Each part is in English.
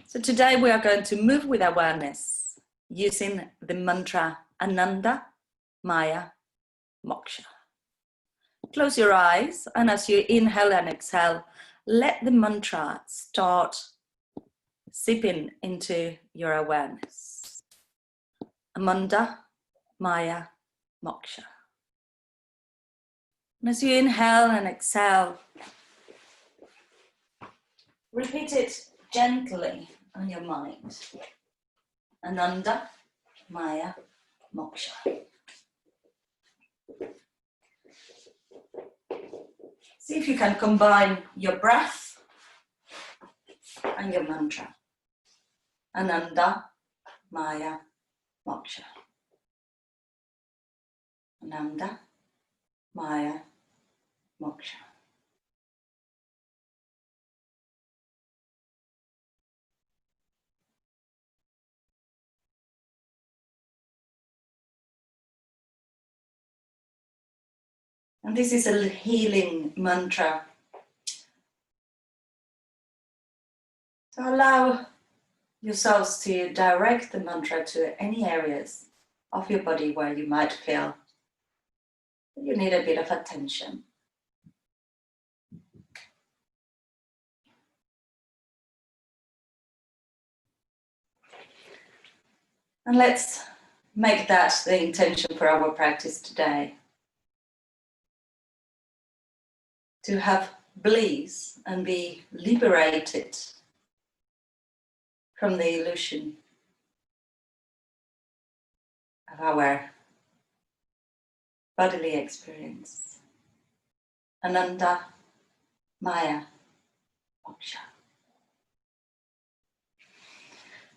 So today we are going to move with awareness using the mantra Ananda, Maya, Moksha. Close your eyes, and as you inhale and exhale, let the mantra start seeping into your awareness. Ananda, Maya, Moksha. And as you inhale and exhale, repeat it gently on your mind. Ananda, Maya, Moksha. See if you can combine your breath and your mantra. Ananda, Maya, Moksha. Ananda, Maya, Moksha. And this is a healing mantra. So allow yourselves to direct the mantra to any areas of your body where you might feel that you need a bit of attention. And let's make that the intention for our practice today. To have bliss and be liberated from the illusion of our bodily experience. Ananda, Maya, Moksha.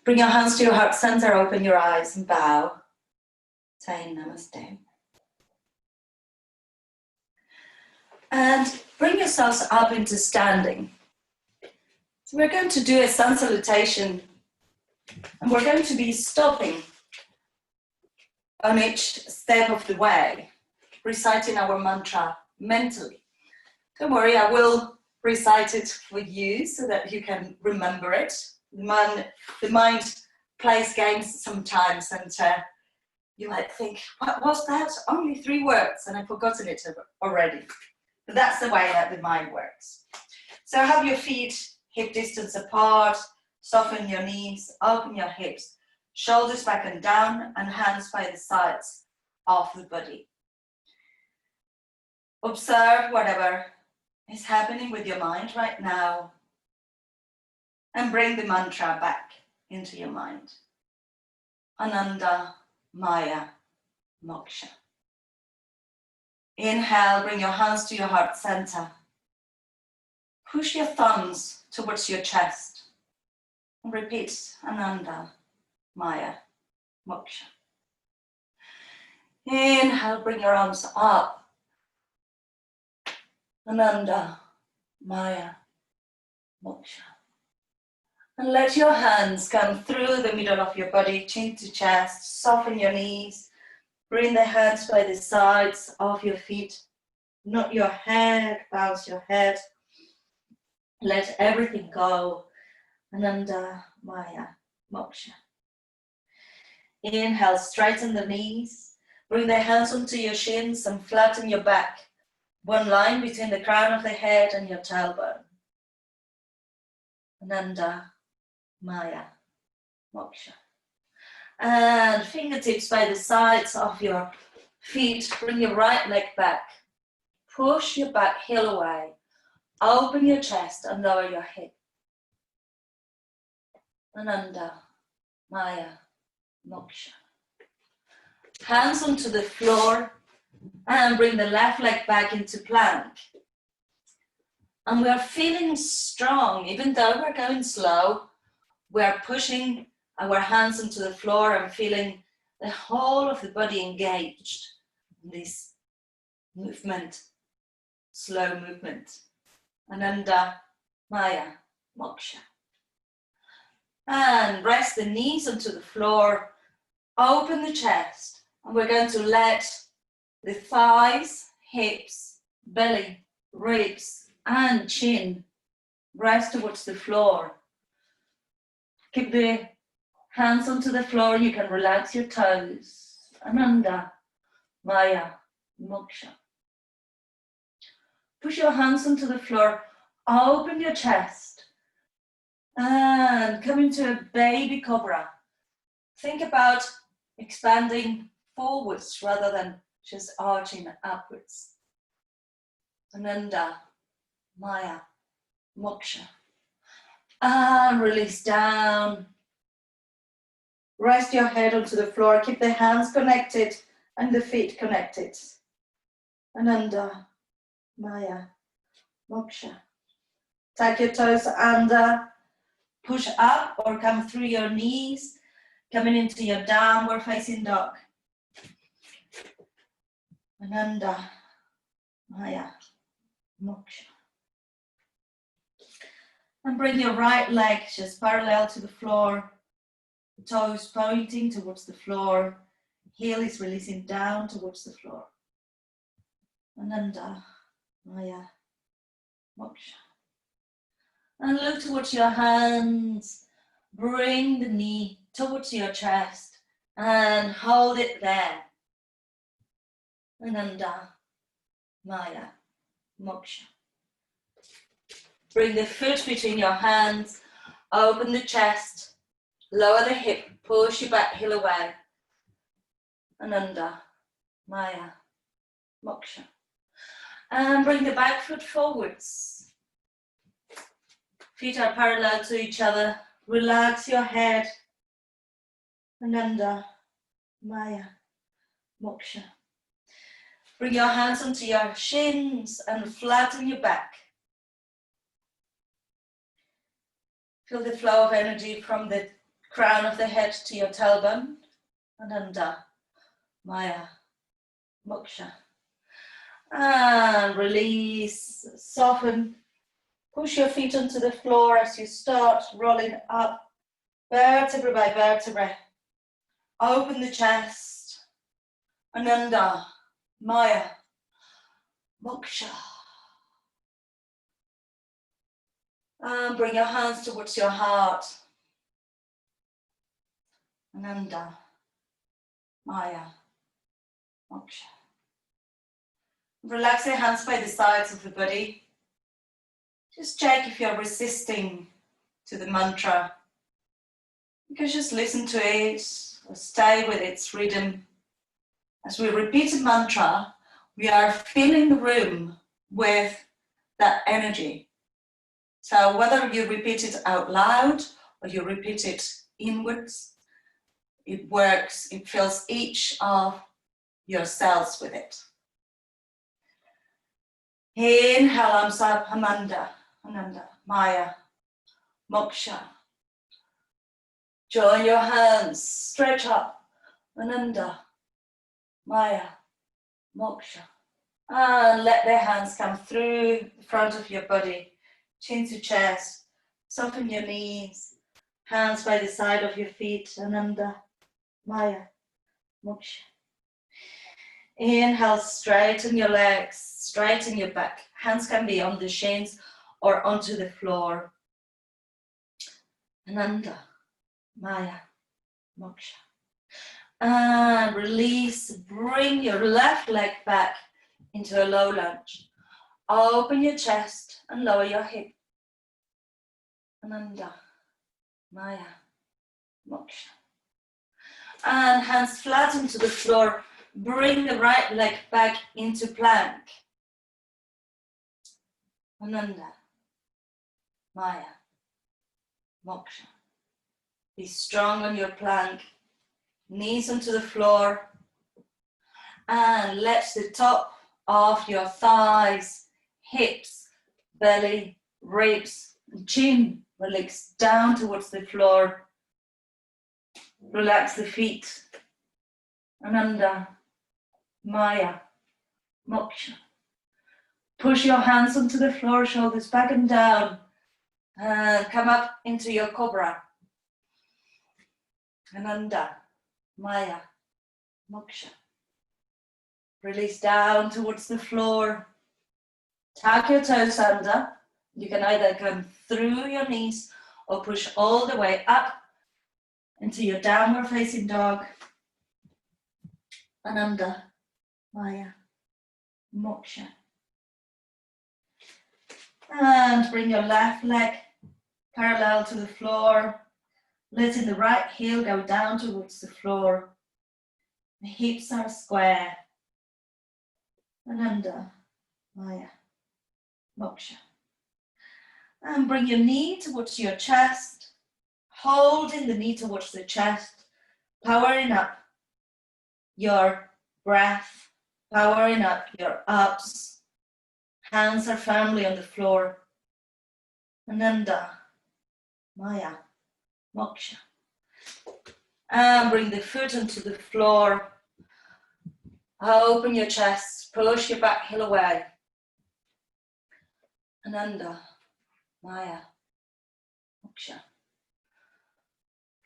Bring your hands to your heart center, open your eyes and bow, saying Namaste. And bring yourselves up into standing. So we're going to do a sun salutation, and we're going to be stopping on each step of the way, reciting our mantra mentally. Don't worry, I will recite it for you so that you can remember it. The mind plays games sometimes, and you might think, what was that? Only 3 words, and I've forgotten it already. But that's the way that the mind works. So have your feet hip distance apart, soften your knees, open your hips, shoulders back and down, and hands by the sides of the body. Observe whatever is happening with your mind right now, and bring the mantra back into your mind. Ananda, Maya, Moksha. Inhale, bring your hands to your heart center. Push your thumbs towards your chest. And repeat, Ananda, Maya, Moksha. Inhale, bring your arms up. Ananda, Maya, Moksha. And let your hands come through the middle of your body, chin to chest. Soften your knees. Bring the hands by the sides of your feet. Not your head, bounce your head. Let everything go. Ananda, Maya, Moksha. Inhale, straighten the knees. Bring the hands onto your shins and flatten your back. One line between the crown of the head and your tailbone. Ananda, Maya, Moksha. And fingertips by the sides of your feet. Bring your right leg back. Push your back heel away. Open your chest and lower your hip. Ananda, Maya, Moksha. Hands onto the floor and bring the left leg back into plank. And we are feeling strong, even though we're going slow. We are pushing our hands into the floor and feeling the whole of the body engaged in this movement, slow movement. Ananda, Maya, Moksha. And rest the knees onto the floor, open the chest, and we're going to let the thighs, hips, belly, ribs, and chin rest towards the floor. Keep the hands onto the floor. You can relax your toes. Ananda, Maya, Moksha. Push your hands onto the floor. Open your chest. And come into a baby cobra. Think about expanding forwards rather than just arching upwards. Ananda, Maya, Moksha. And release down. Rest your head onto the floor. Keep the hands connected and the feet connected. Ananda, Maya, Moksha. Tuck your toes under. Push up or come through your knees. Coming into your downward facing dog. Ananda, Maya, Moksha. And bring your right leg just parallel to the floor. Toes pointing towards the floor. Heel is releasing down towards the floor. Ananda, Maya, Moksha. And look towards your hands. Bring the knee towards your chest and hold it there. Ananda, Maya, Moksha. Bring the foot between your hands. Open the chest. Lower the hip. Push your back heel away. Ananda, Maya, Moksha. And bring the back foot forwards. Feet are parallel to each other. Relax your head. Ananda, Maya, Moksha. Bring your hands onto your shins and flatten your back. Feel the flow of energy from the crown of the head to your tailbone. Ananda, Maya, Moksha. And release, soften. Push your feet onto the floor as you start rolling up, vertebra by vertebra. Open the chest. Ananda, Maya, Moksha. And bring your hands towards your heart. Ananda, Maya, Moksha. Relax your hands by the sides of the body. Just check if you're resisting to the mantra. You can just listen to it or stay with its rhythm. As we repeat a mantra, we are filling the room with that energy. So whether you repeat it out loud or you repeat it inwards, it works, it fills each of your cells with it. Inhale, arms up, Ananda, Maya, Moksha. Join your hands, stretch up, Ananda, Maya, Moksha. And let the hands come through the front of your body, chin to chest, soften your knees, hands by the side of your feet, Ananda, Maya, Moksha. Inhale, straighten your legs, straighten your back. Hands can be on the shins or onto the floor. Ananda, Maya, Moksha. And release, bring your left leg back into a low lunge. Open your chest and lower your hip. Ananda, Maya, Moksha. And hands flat into the floor. Bring the right leg back into plank. Ananda, Maya, Moksha. Be strong on your plank. Knees onto the floor. And let the top of your thighs, hips, belly, ribs, and chin relax down towards the floor. Relax the feet. Ananda, Maya, Moksha. Push your hands onto the floor, shoulders back and down. And come up into your cobra. Ananda, Maya, Moksha. Release down towards the floor. Tuck your toes under. You can either come through your knees or push all the way up into your downward facing dog. Ananda, Maya, Moksha. And bring your left leg parallel to the floor, letting the right heel go down towards the floor. The hips are square. Ananda, Maya, Moksha. And bring your knee towards your chest, holding the knee towards the chest, powering up your breath, powering up your abs. Hands are firmly on the floor. Ananda, Maya, Moksha. And bring the foot onto the floor. Open your chest, push your back heel away. Ananda, Maya, Moksha.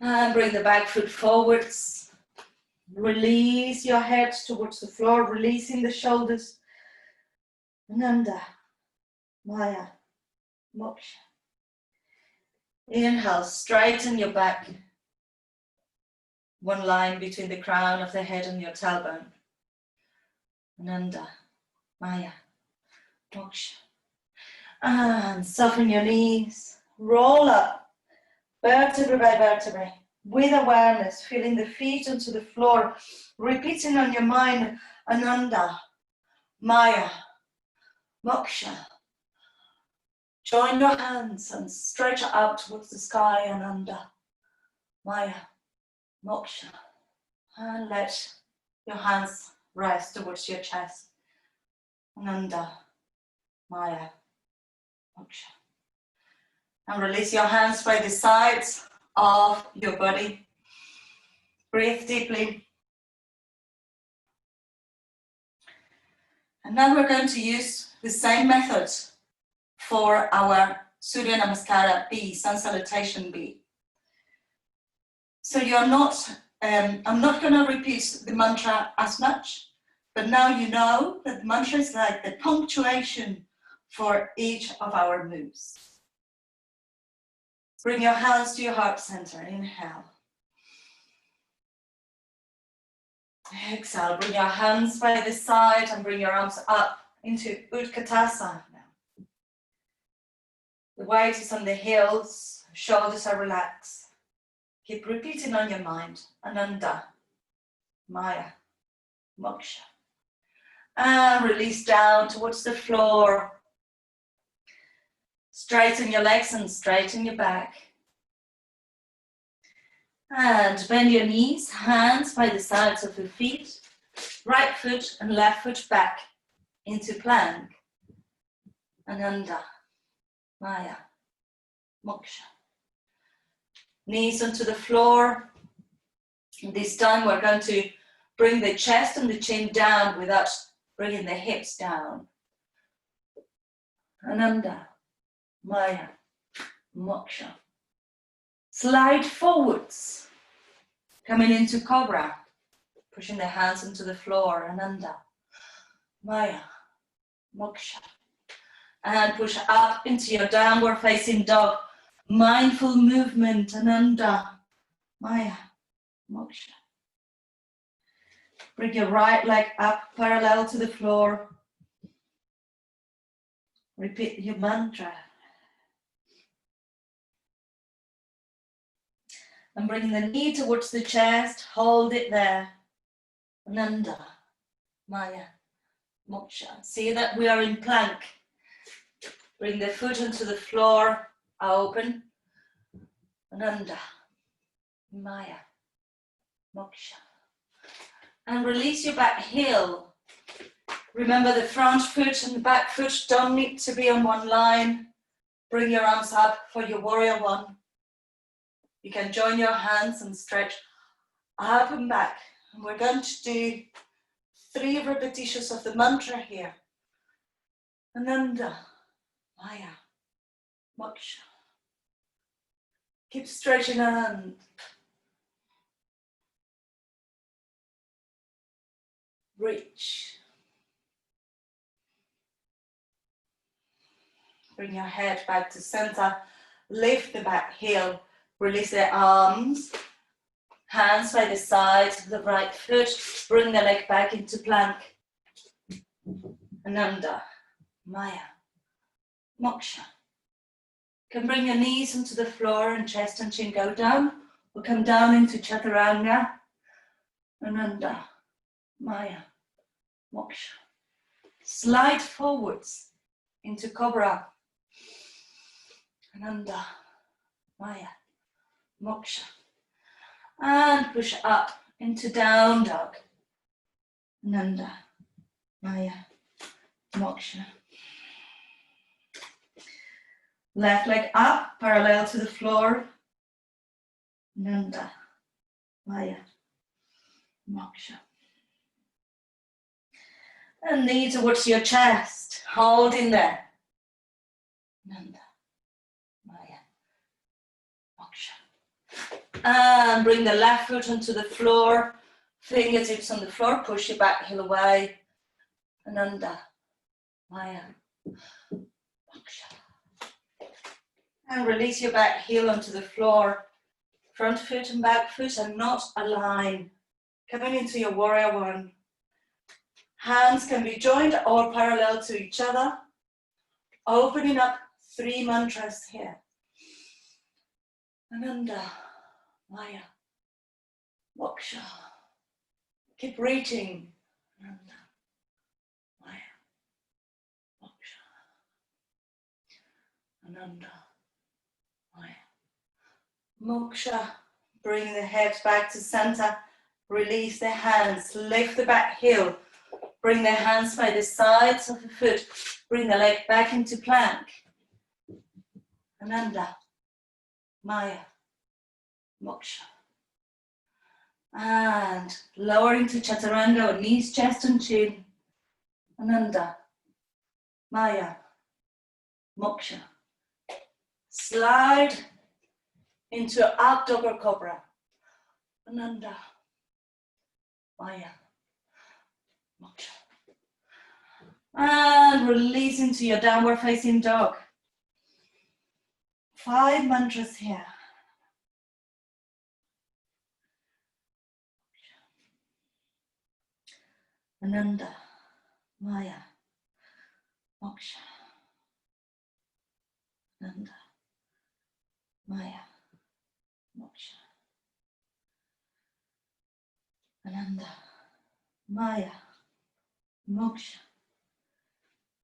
And bring the back foot forwards. Release your head towards the floor, releasing the shoulders. Ananda, Maya, Moksha. Inhale, straighten your back. One line between the crown of the head and your tailbone. Ananda, Maya, Moksha. And soften your knees. Roll up, vertebrae by vertebrae, with awareness, feeling the feet onto the floor, repeating on your mind, Ananda, Maya, Moksha. Join your hands and stretch out towards the sky, Ananda, Maya, Moksha. And let your hands rest towards your chest. Ananda, Maya, Moksha. And release your hands by the sides of your body. Breathe deeply. And now we're going to use the same method for our Surya Namaskara B, Sun Salutation B. So you're not, I'm not going to repeat the mantra as much, but now you know that the mantra is like the punctuation for each of our moves. Bring your hands to your heart center. Inhale. Exhale. Bring your hands by the side and bring your arms up into Utkatasana now. The weight is on the heels, shoulders are relaxed. Keep repeating on your mind. Ananda, Maya, Moksha. And release down towards the floor. Straighten your legs and straighten your back. And bend your knees, hands by the sides of your feet. Right foot and left foot back into plank. Ananda, Maya, Moksha. Knees onto the floor. This time we're going to bring the chest and the chin down without bringing the hips down. Ananda, Maya, Moksha. Slide forwards, coming into Cobra, pushing the hands into the floor. Ananda, Maya, Moksha. And push up into your downward facing dog. Mindful movement. Ananda, Maya, Moksha. Bring your right leg up parallel to the floor. Repeat your mantra. And bring the knee towards the chest, hold it there. Ananda, Maya, Moksha. See that we are in plank. Bring the foot onto the floor, open. Ananda, Maya, Moksha. And release your back heel. Remember the front foot and the back foot don't need to be on one line. Bring your arms up for your warrior one. You can join your hands and stretch up and back. And we're going to do 3 repetitions of the mantra here. Ananda, Maya, Moksha. Keep stretching and reach. Bring your head back to center. Lift the back heel. Release the arms. Hands by the sides of the right foot. Bring the leg back into plank. Ananda, Maya, Moksha. You can bring your knees onto the floor and chest and chin go down. We'll come down into Chaturanga. Ananda, Maya, Moksha. Slide forwards into Cobra. Ananda, Maya, Moksha. And push up into Down Dog. Ananda, Maya, Moksha. Left leg up, parallel to the floor. Ananda, Maya, Moksha. And knee towards your chest. Hold in there. Ananda, Maya, Moksha. And bring the left foot onto the floor. Fingertips on the floor. Push your back heel away. Ananda, Maya, Moksha. And release your back heel onto the floor. Front foot and back foot are not aligned. Coming into your warrior one. Hands can be joined or parallel to each other. Opening up 3 mantras here. Ananda, Maya, Moksha. Keep reaching. Ananda, Maya, Moksha. Ananda, Maya, Moksha. Bring the head back to center. Release the hands. Lift the back heel. Bring the hands by the sides of the foot. Bring the leg back into plank. Ananda, Maya, Moksha. And lower into Chaturanga, knees, chest and chin. Ananda, Maya, Moksha. Slide into up dog or cobra. Ananda, Maya, Moksha. And release into your downward facing dog. 5 mantras here. Ananda, Maya, Moksha. Ananda, Maya, Moksha. Ananda, Maya, Moksha.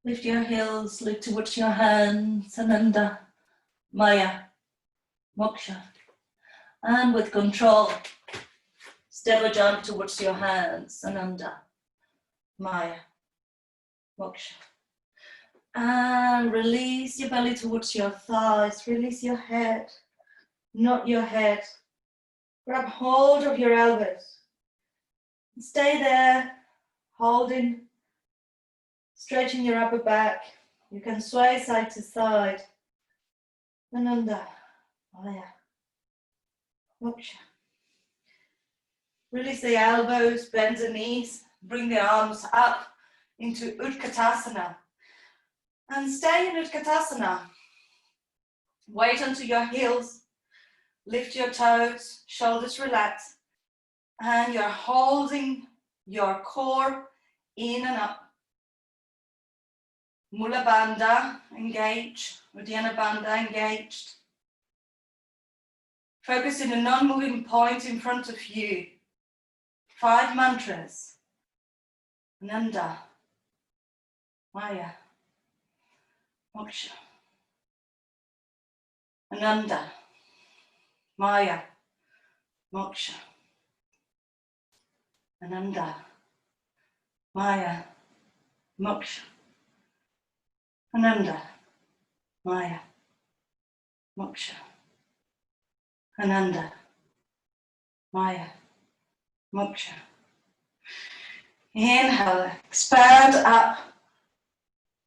Lift your heels, look towards your hands. Ananda, Maya, Moksha. And with control, step or jump towards your hands. Ananda, Maya, Moksha. And release your belly towards your thighs. Release your head, not your head. Grab hold of your elbows. Stay there, holding, stretching your upper back. You can sway side to side. Ananda, Maya, Moksha. Release the elbows, bend the knees, bring the arms up into Utkatasana. And stay in Utkatasana. Wait until your heels, lift your toes, shoulders relax, and you're holding your core in and up. Mula Bandha engaged, Uddiyana Bandha engaged. Focus in a non-moving point in front of you. 5 mantras. Ananda, Maya, Moksha. Ananda, Maya, Moksha. Ananda, Maya, Moksha. Ananda, Maya, Moksha. Ananda, Maya, Moksha. Inhale, expand up.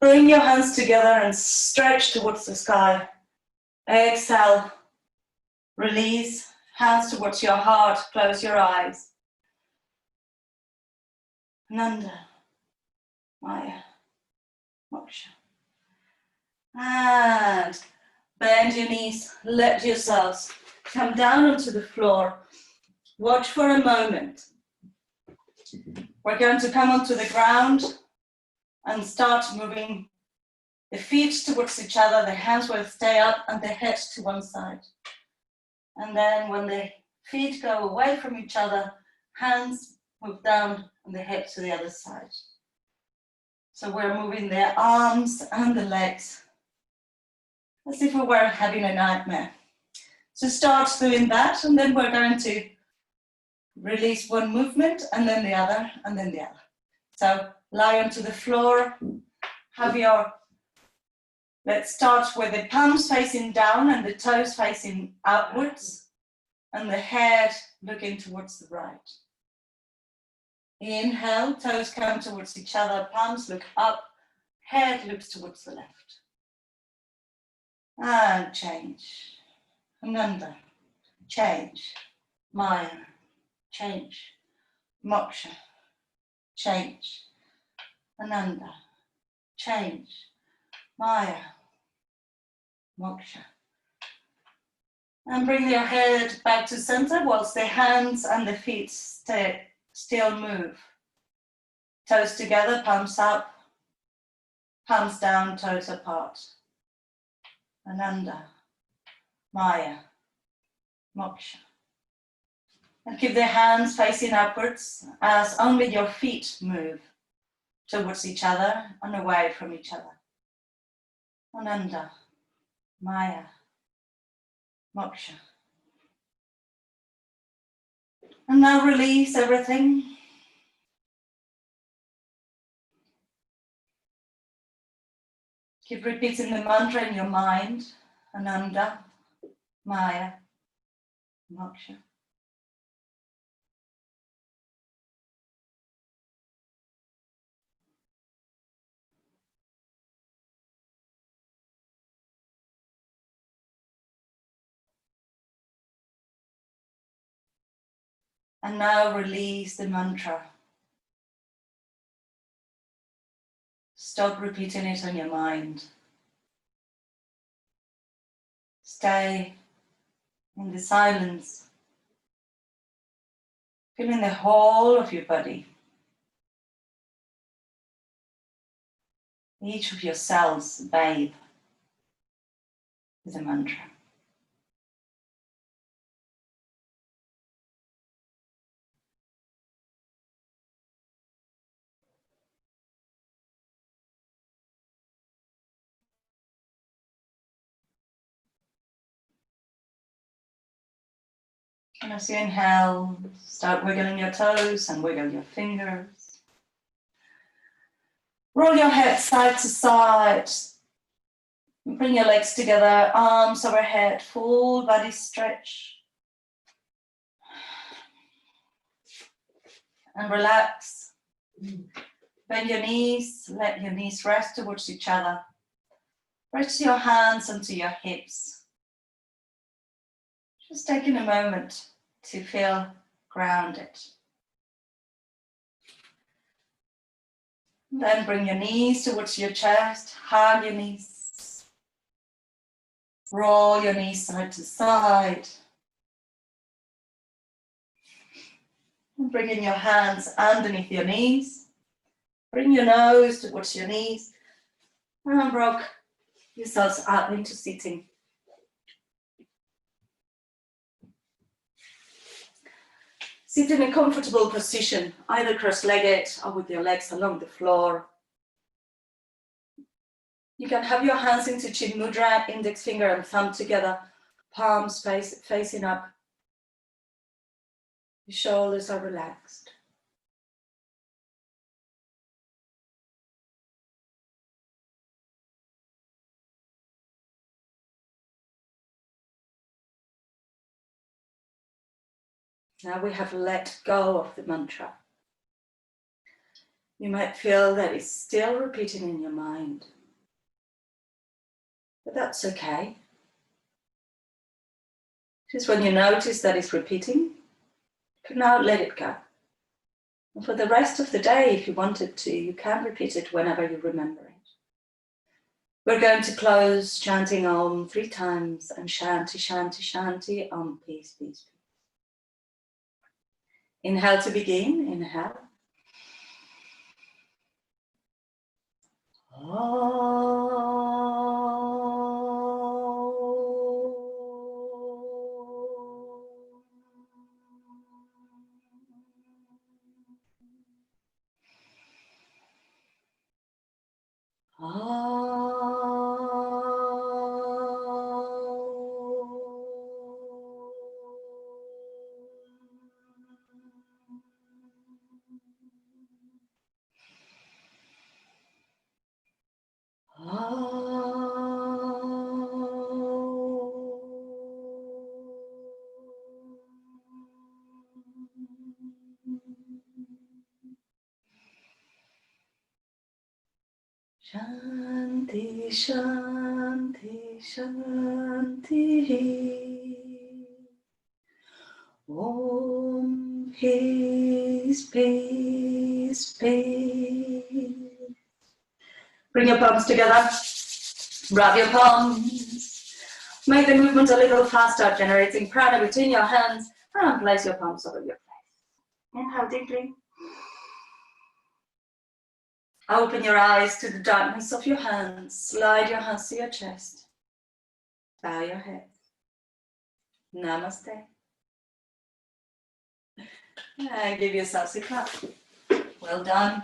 Bring your hands together and stretch towards the sky. Exhale, release, hands towards your heart, close your eyes. Ananda, Maya, Moksha. And bend your knees, let yourselves come down onto the floor. Watch for a moment. We're going to come onto the ground and start moving the feet towards each other, the hands will stay up and the head to one side. And then when the feet go away from each other, hands move down and the head to the other side. So we're moving the arms and the legs as if we were having a nightmare. So start doing that, and then we're going to release one movement and then the other and then the other. So lie onto the floor, let's start with the palms facing down and the toes facing outwards and the head looking towards the right. Inhale, toes come towards each other, palms look up, head looks towards the left. And change. Ananda, change. Maya, change. Moksha, change. Ananda, change. Maya, Moksha. And bring your head back to center whilst the hands and the feet still move. Toes together, palms up, palms down, toes apart. Ananda, Maya, Moksha. And keep the hands facing upwards as only your feet move towards each other and away from each other. Ananda, Maya, Moksha. And now release everything. Keep repeating the mantra in your mind. Ananda, Maya, Moksha. And now release the mantra. Stop repeating it on your mind. Stay in the silence, feeling the whole of your body. Each of your cells bathe with a mantra. And as you inhale, start wiggling your toes and wiggle your fingers. Roll your head side to side. Bring your legs together, arms overhead, full body stretch. And relax. Bend your knees, let your knees rest towards each other. Rest your hands onto your hips. Just taking a moment to feel grounded. Then bring your knees towards your chest, hug your knees. Roll your knees side to side. And bringing your hands underneath your knees. Bring your nose towards your knees and rock yourselves up into sitting. Sit in a comfortable position, either cross-legged or with your legs along the floor. You can have your hands into Chin Mudra, index finger and thumb together, palms facing up. Your shoulders are relaxed. Now we have let go of the mantra. You might feel that it's still repeating in your mind, but that's okay. Just when you notice that it's repeating, you can now let it go. And for the rest of the day, if you wanted to, you can repeat it whenever you remember it. We're going to close chanting Om 3 times and Shanti, Shanti, Shanti, Om, peace, peace, peace. Inhale to begin. Inhale. Shanti, Shanti, Shanti. Om, peace, peace, peace. Bring your palms together. Rub your palms. Make the movement a little faster, generating prana between your hands, and place your palms over your face. Inhale deeply. Open your eyes to the darkness of your hands. Slide your hands to your chest. Bow your head. Namaste. And give yourselves a clap. Well done.